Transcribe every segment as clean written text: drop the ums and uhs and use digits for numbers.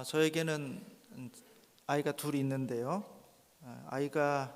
저에게는 아이가 둘이 있는데요. 아이가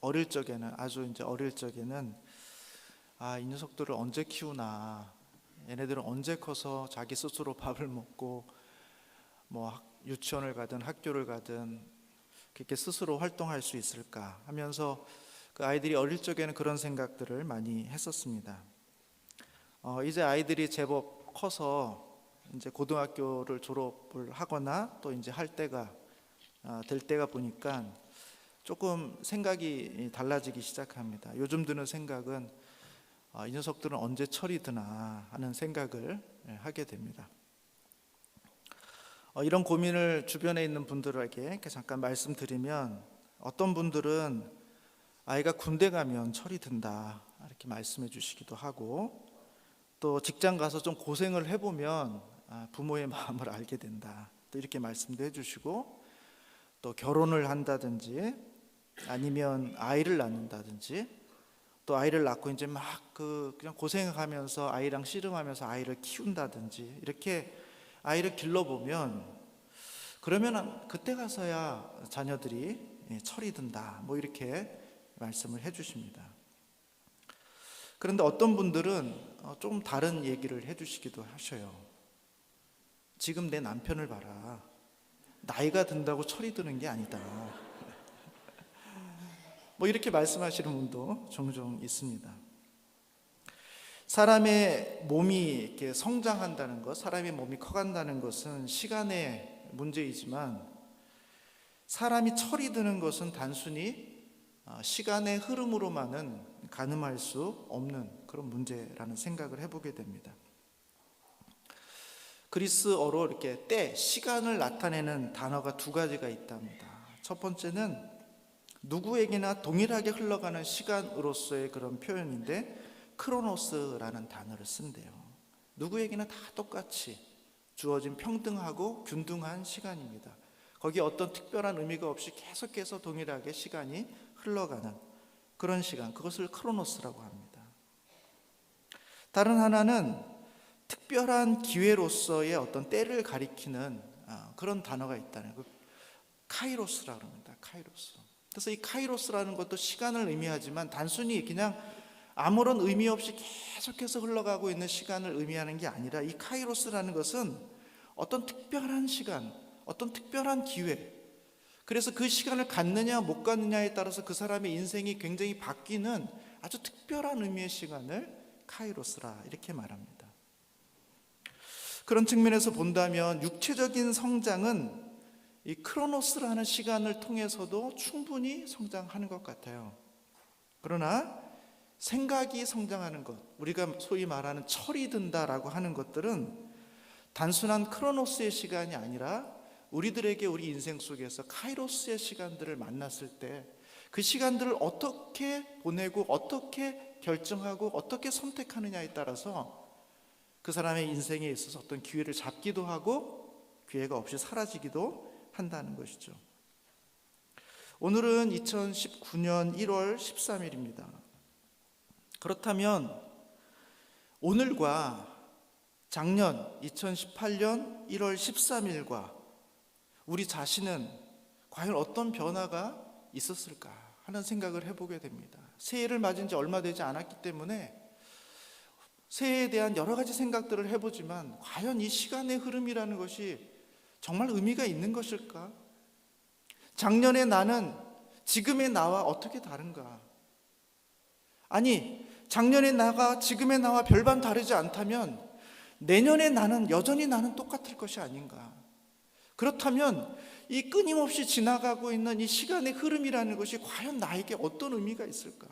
어릴 적에는 아주 이제 어릴 적에는 이 녀석들을 언제 키우나, 얘네들은 언제 커서 자기 스스로 밥을 먹고 뭐 유치원을 가든 학교를 가든 그렇게 스스로 활동할 수 있을까 하면서 그 아이들이 어릴 적에는 그런 생각들을 많이 했었습니다. 이제 아이들이 제법 커서 이제 고등학교를 졸업을 하거나 또 이제 할 때가 될 때가 보니까 조금 생각이 달라지기 시작합니다. 요즘 드는 생각은 이 녀석들은 언제 철이 드나 하는 생각을 하게 됩니다. 이런 고민을 주변에 있는 분들에게 잠깐 말씀드리면, 어떤 분들은 아이가 군대 가면 철이 든다 이렇게 말씀해 주시기도 하고, 또 직장 가서 좀 고생을 해보면 부모의 마음을 알게 된다 또 이렇게 말씀도 해주시고, 또 결혼을 한다든지 아니면 아이를 낳는다든지, 또 아이를 낳고 이제 막 그냥 고생하면서 아이랑 씨름하면서 아이를 키운다든지 이렇게 아이를 길러보면, 그러면 그때 가서야 자녀들이 철이 든다 뭐 이렇게 말씀을 해주십니다. 그런데 어떤 분들은 좀 다른 얘기를 해주시기도 하셔요. 지금 내 남편을 봐라. 나이가 든다고 철이 드는 게 아니다. 뭐 이렇게 말씀하시는 분도 종종 있습니다. 사람의 몸이 이렇게 성장한다는 것, 사람의 몸이 커간다는 것은 시간의 문제이지만, 사람이 철이 드는 것은 단순히 시간의 흐름으로만은 가늠할 수 없는 그런 문제라는 생각을 해보게 됩니다. 그리스어로 이렇게 때, 시간을 나타내는 단어가 두 가지가 있답니다. 첫 번째는 누구에게나 동일하게 흘러가는 시간으로서의 그런 표현인데, 크로노스라는 단어를 쓴대요. 누구에게나 다 똑같이 주어진 평등하고 균등한 시간입니다. 거기에 어떤 특별한 의미가 없이 계속해서 동일하게 시간이 흘러가는 그런 시간, 그것을 크로노스라고 합니다. 다른 하나는 특별한 기회로서의 어떤 때를 가리키는 그런 단어가 있다는 거, 카이로스라고 합니다. 카이로스. 그래서 이 카이로스라는 것도 시간을 의미하지만 단순히 그냥 아무런 의미 없이 계속해서 흘러가고 있는 시간을 의미하는 게 아니라, 이 카이로스라는 것은 어떤 특별한 시간, 어떤 특별한 기회, 그래서 그 시간을 갖느냐 못 갖느냐에 따라서 그 사람의 인생이 굉장히 바뀌는 아주 특별한 의미의 시간을 카이로스라 이렇게 말합니다. 그런 측면에서 본다면 육체적인 성장은 이 크로노스라는 시간을 통해서도 충분히 성장하는 것 같아요. 그러나 생각이 성장하는 것, 우리가 소위 말하는 철이 든다라고 하는 것들은 단순한 크로노스의 시간이 아니라 우리들에게 우리 인생 속에서 카이로스의 시간들을 만났을 때 그 시간들을 어떻게 보내고 어떻게 결정하고 어떻게 선택하느냐에 따라서 그 사람의 인생에 있어서 어떤 기회를 잡기도 하고 기회가 없이 사라지기도 한다는 것이죠. 오늘은 2019년 1월 13일입니다. 그렇다면 오늘과 작년 2018년 1월 13일과 우리 자신은 과연 어떤 변화가 있었을까 하는 생각을 해보게 됩니다. 새해를 맞은 지 얼마 되지 않았기 때문에 새해에 대한 여러 가지 생각들을 해보지만, 과연 이 시간의 흐름이라는 것이 정말 의미가 있는 것일까? 작년의 나는 지금의 나와 어떻게 다른가? 아니, 작년의 나가 지금의 나와 별반 다르지 않다면 내년의 나는 여전히 나는 똑같을 것이 아닌가? 그렇다면 이 끊임없이 지나가고 있는 이 시간의 흐름이라는 것이 과연 나에게 어떤 의미가 있을까?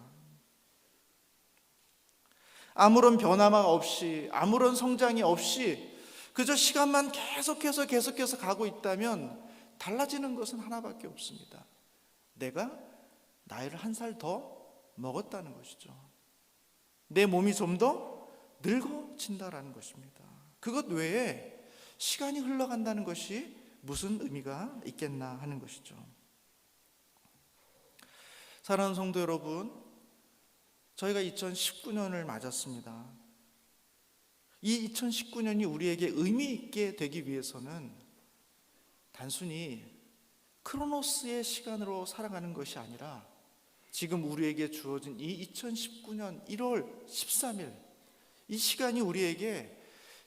아무런 변화가 없이, 아무런 성장이 없이 그저 시간만 계속해서 가고 있다면 달라지는 것은 하나밖에 없습니다. 내가 나이를 한 살 더 먹었다는 것이죠. 내 몸이 좀 더 늙어진다라는 것입니다. 그것 외에 시간이 흘러간다는 것이 무슨 의미가 있겠나 하는 것이죠. 사랑하는 성도 여러분, 저희가 2019년을 맞았습니다. 이 2019년이 우리에게 의미 있게 되기 위해서는 단순히 크로노스의 시간으로 살아가는 것이 아니라 지금 우리에게 주어진 이 2019년 1월 13일 이 시간이 우리에게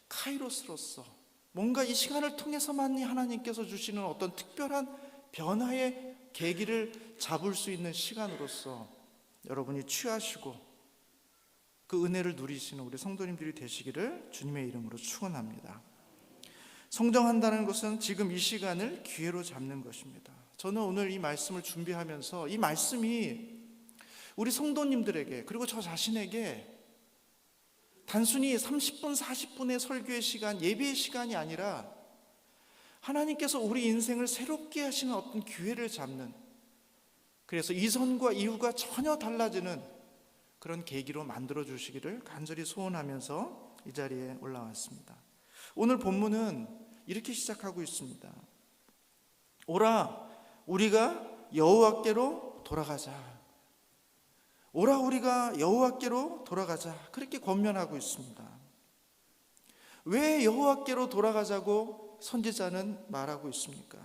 카이로스로서 뭔가 이 시간을 통해서만 하나님께서 주시는 어떤 특별한 변화의 계기를 잡을 수 있는 시간으로서 여러분이 취하시고 그 은혜를 누리시는 우리 성도님들이 되시기를 주님의 이름으로 축원합니다. 성정한다는 것은 지금 이 시간을 기회로 잡는 것입니다. 저는 오늘 이 말씀을 준비하면서 이 말씀이 우리 성도님들에게 그리고 저 자신에게 단순히 30분, 40분의 설교의 시간, 예배의 시간이 아니라 하나님께서 우리 인생을 새롭게 하시는 어떤 기회를 잡는, 그래서 이전과 이후가 전혀 달라지는 그런 계기로 만들어 주시기를 간절히 소원하면서 이 자리에 올라왔습니다. 오늘 본문은 이렇게 시작하고 있습니다. 오라 우리가 여호와께로 돌아가자. 오라 우리가 여호와께로 돌아가자. 그렇게 권면하고 있습니다. 왜 여호와께로 돌아가자고 선지자는 말하고 있습니까?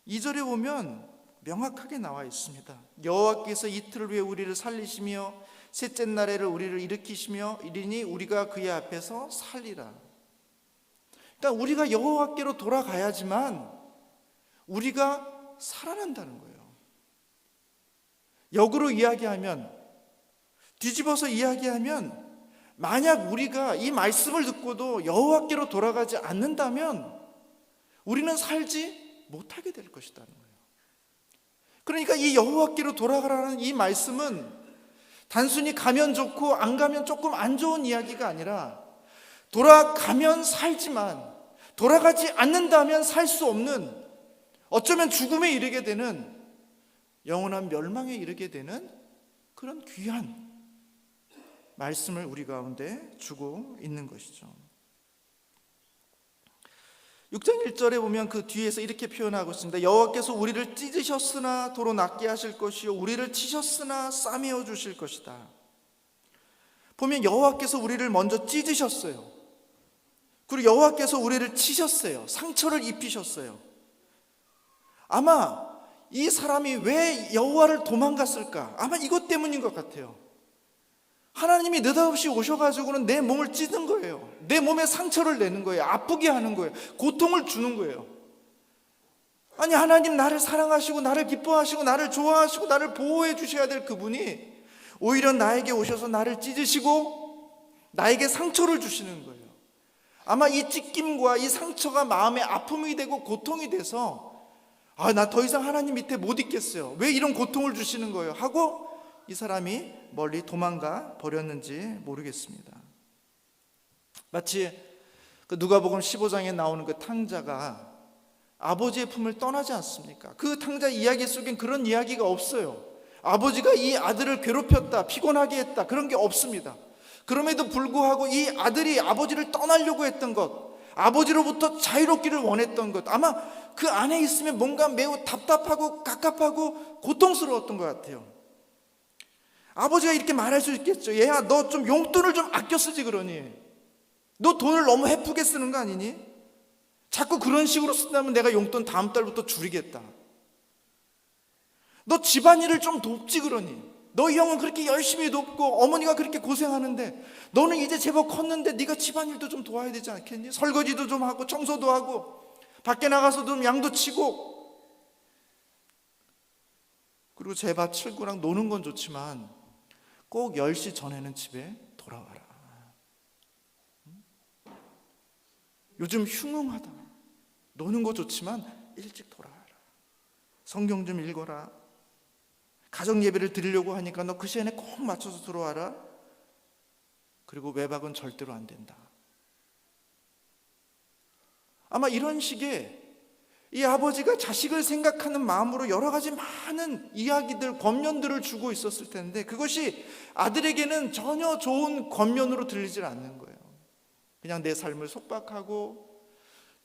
2절에 보면 명확하게 나와 있습니다. 여호와께서 이틀을 위해 우리를 살리시며 셋째 날에를 우리를 일으키시며 이리니 우리가 그의 앞에서 살리라. 그러니까 우리가 여호와께로 돌아가야지만 우리가 살아난다는 거예요. 역으로 이야기하면, 뒤집어서 이야기하면, 만약 우리가 이 말씀을 듣고도 여호와께로 돌아가지 않는다면 우리는 살지 못하게 될 것이라는 거예요. 그러니까 이 여호와께로 돌아가라는 이 말씀은 단순히 가면 좋고 안 가면 조금 안 좋은 이야기가 아니라 돌아가면 살지만 돌아가지 않는다면 살 수 없는, 어쩌면 죽음에 이르게 되는, 영원한 멸망에 이르게 되는 그런 귀한 말씀을 우리 가운데 주고 있는 것이죠. 6장 1절에 보면 그 뒤에서 이렇게 표현하고 있습니다. 여호와께서 우리를 찢으셨으나 도로 낫게 하실 것이요 우리를 치셨으나 싸매어 주실 것이다. 보면 여호와께서 우리를 먼저 찢으셨어요. 그리고 여호와께서 우리를 치셨어요. 상처를 입히셨어요. 아마 이 사람이 왜 여호와를 도망갔을까? 아마 이것 때문인 것 같아요. 하나님이 느닷없이 오셔가지고는 내 몸을 찢은 거예요. 내 몸에 상처를 내는 거예요. 아프게 하는 거예요. 고통을 주는 거예요. 아니, 하나님 나를 사랑하시고 나를 기뻐하시고 나를 좋아하시고 나를 보호해 주셔야 될 그분이 오히려 나에게 오셔서 나를 찢으시고 나에게 상처를 주시는 거예요. 아마 이 찢김과 이 상처가 마음의 아픔이 되고 고통이 돼서 나 더 이상 하나님 밑에 못 있겠어요. 왜 이런 고통을 주시는 거예요? 하고 이 사람이 멀리 도망가 버렸는지 모르겠습니다. 마치 그 누가복음 15장에 나오는 그 탕자가 아버지의 품을 떠나지 않습니까? 그 탕자 이야기 속엔 그런 이야기가 없어요. 아버지가 이 아들을 괴롭혔다, 피곤하게 했다, 그런 게 없습니다. 그럼에도 불구하고 이 아들이 아버지를 떠나려고 했던 것, 아버지로부터 자유롭기를 원했던 것, 아마 그 안에 있으면 뭔가 매우 답답하고 갑갑하고 고통스러웠던 것 같아요. 아버지가 이렇게 말할 수 있겠죠. 얘야, 너 좀 용돈을 좀 아껴 쓰지 그러니? 너 돈을 너무 헤프게 쓰는 거 아니니? 자꾸 그런 식으로 쓴다면 내가 용돈 다음 달부터 줄이겠다. 너 집안일을 좀 돕지 그러니? 너희 형은 그렇게 열심히 돕고 어머니가 그렇게 고생하는데 너는 이제 제법 컸는데 네가 집안일도 좀 도와야 되지 않겠니? 설거지도 좀 하고 청소도 하고 밖에 나가서 좀 양도 치고, 그리고 제밥 칠구랑 노는 건 좋지만 꼭 10시 전에는 집에 돌아와라. 요즘 흉흉하다. 노는 거 좋지만 일찍 돌아와라. 성경 좀 읽어라. 가정 예배를 드리려고 하니까 너 그 시간에 꼭 맞춰서 들어와라. 그리고 외박은 절대로 안 된다. 아마 이런 식의 이 아버지가 자식을 생각하는 마음으로 여러 가지 많은 이야기들, 권면들을 주고 있었을 텐데 그것이 아들에게는 전혀 좋은 권면으로 들리질 않는 거예요. 그냥 내 삶을 속박하고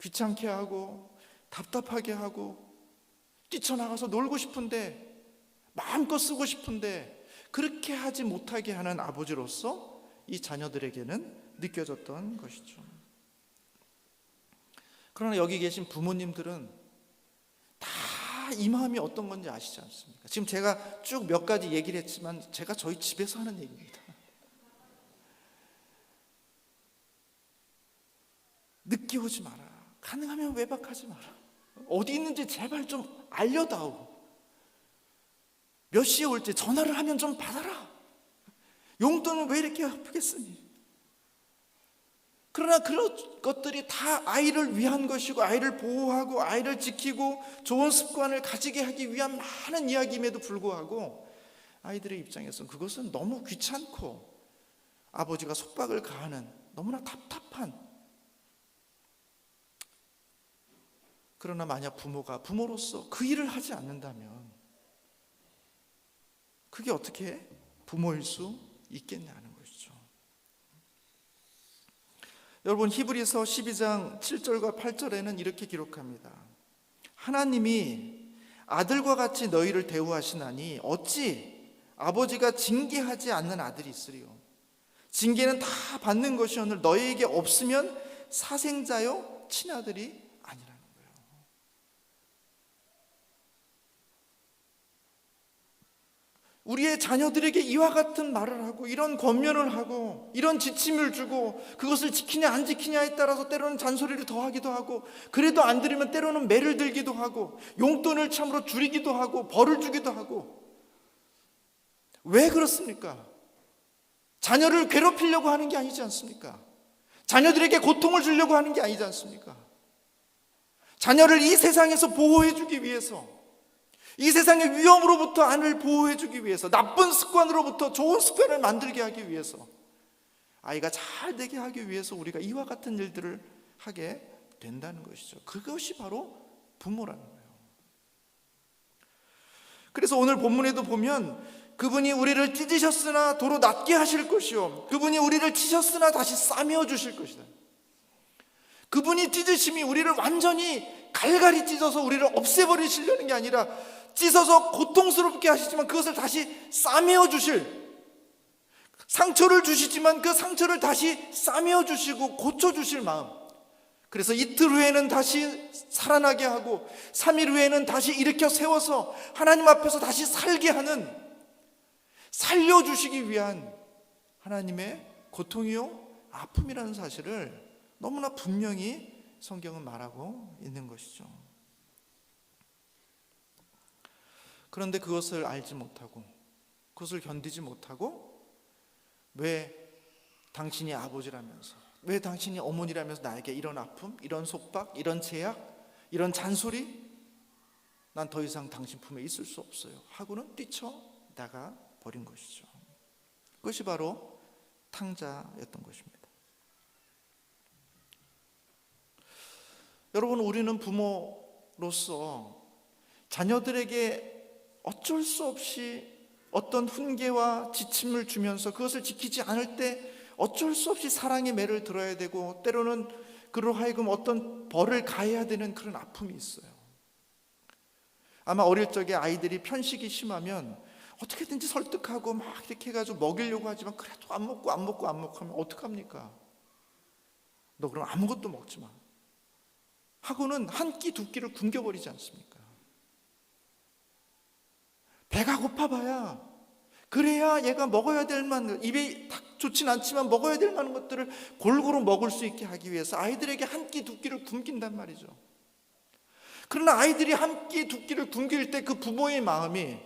귀찮게 하고 답답하게 하고 뛰쳐나가서 놀고 싶은데 마음껏 쓰고 싶은데 그렇게 하지 못하게 하는 아버지로서 이 자녀들에게는 느껴졌던 것이죠. 그러나 여기 계신 부모님들은 다 이 마음이 어떤 건지 아시지 않습니까? 지금 제가 쭉 몇 가지 얘기를 했지만 제가 저희 집에서 하는 얘기입니다. 늦게 오지 마라. 가능하면 외박하지 마라. 어디 있는지 제발 좀 알려다오. 몇 시에 올지 전화를 하면 좀 받아라. 용돈은 왜 이렇게 아프겠으니? 그러나 그런 것들이 다 아이를 위한 것이고, 아이를 보호하고 아이를 지키고 좋은 습관을 가지게 하기 위한 많은 이야기임에도 불구하고 아이들의 입장에서는 그것은 너무 귀찮고 아버지가 속박을 가하는 너무나 답답한. 그러나 만약 부모가 부모로서 그 일을 하지 않는다면 그게 어떻게 부모일 수 있겠냐는 것이죠. 여러분, 히브리서 12장 7절과 8절에는 이렇게 기록합니다. 하나님이 아들과 같이 너희를 대우하시나니 어찌 아버지가 징계하지 않는 아들이 있으리요. 징계는 다 받는 것이오늘 너희에게 없으면 사생자요 친아들이 아니라는 거예요. 우리의 자녀들에게 이와 같은 말을 하고 이런 권면을 하고 이런 지침을 주고 그것을 지키냐 안 지키냐에 따라서 때로는 잔소리를 더하기도 하고, 그래도 안 들으면 때로는 매를 들기도 하고 용돈을 참으로 줄이기도 하고 벌을 주기도 하고. 왜 그렇습니까? 자녀를 괴롭히려고 하는 게 아니지 않습니까? 자녀들에게 고통을 주려고 하는 게 아니지 않습니까? 자녀를 이 세상에서 보호해 주기 위해서, 이 세상의 위험으로부터 안을 보호해 주기 위해서, 나쁜 습관으로부터 좋은 습관을 만들게 하기 위해서, 아이가 잘 되게 하기 위해서 우리가 이와 같은 일들을 하게 된다는 것이죠. 그것이 바로 부모라는 거예요. 그래서 오늘 본문에도 보면 그분이 우리를 찢으셨으나 도로 낫게 하실 것이요, 그분이 우리를 치셨으나 다시 싸매어 주실 것이다. 그분이 찢으심이 우리를 완전히 갈갈이 찢어서 우리를 없애버리시려는 게 아니라 찢어서 고통스럽게 하시지만 그것을 다시 싸매어 주실, 상처를 주시지만 그 상처를 다시 싸매어 주시고 고쳐 주실 마음. 그래서 이틀 후에는 다시 살아나게 하고 3일 후에는 다시 일으켜 세워서 하나님 앞에서 다시 살게 하는, 살려주시기 위한 하나님의 고통이요 아픔이라는 사실을 너무나 분명히 성경은 말하고 있는 것이죠. 그런데 그것을 알지 못하고 그것을 견디지 못하고 왜 당신이 아버지라면서, 왜 당신이 어머니라면서 나에게 이런 아픔, 이런 속박, 이런 제약, 이런 잔소리, 난 더 이상 당신 품에 있을 수 없어요 하고는 뛰쳐나가 버린 것이죠. 그것이 바로 탕자였던 것입니다. 여러분, 우리는 부모로서 자녀들에게 어쩔 수 없이 어떤 훈계와 지침을 주면서 그것을 지키지 않을 때 어쩔 수 없이 사랑의 매를 들어야 되고, 때로는 그로 하여금 어떤 벌을 가해야 되는 그런 아픔이 있어요. 아마 어릴 적에 아이들이 편식이 심하면 어떻게든지 설득하고 막 이렇게 해가지고 먹이려고 하지만 그래도 안 먹고 하면 어떡합니까? 너 그럼 아무것도 먹지 마 하고는 한 끼 두 끼를 굶겨버리지 않습니까? 배가 고파봐야, 그래야 얘가 먹어야 될 만한, 입에 딱 좋진 않지만 먹어야 될 만한 것들을 골고루 먹을 수 있게 하기 위해서 아이들에게 한 끼 두 끼를 굶긴단 말이죠. 그러나 아이들이 한 끼 두 끼를 굶길 때 그 부모의 마음이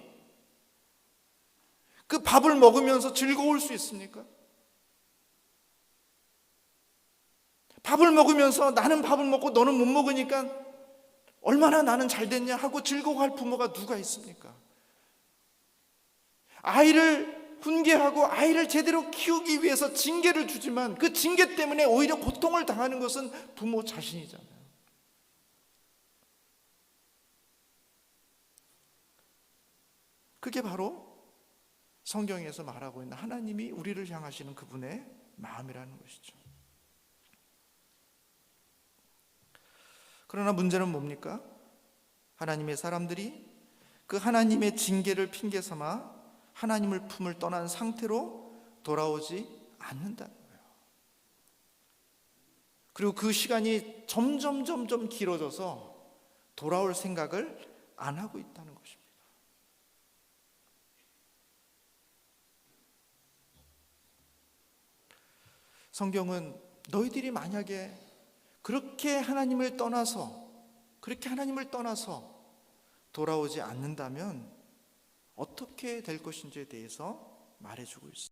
그 밥을 먹으면서 즐거울 수 있습니까? 밥을 먹으면서 나는 밥을 먹고 너는 못 먹으니까 얼마나 나는 잘 됐냐 하고 즐거워할 부모가 누가 있습니까? 아이를 훈계하고 아이를 제대로 키우기 위해서 징계를 주지만 그 징계 때문에 오히려 고통을 당하는 것은 부모 자신이잖아요. 그게 바로 성경에서 말하고 있는 하나님이 우리를 향하시는 그분의 마음이라는 것이죠. 그러나 문제는 뭡니까? 하나님의 사람들이 그 하나님의 징계를 핑계 삼아 하나님을 품을 떠난 상태로 돌아오지 않는다는 거예요. 그리고 그 시간이 점점 길어져서 돌아올 생각을 안 하고 있다는 것입니다. 성경은 너희들이 만약에 그렇게 하나님을 떠나서 돌아오지 않는다면 어떻게 될 것인지에 대해서 말해주고 있습니다.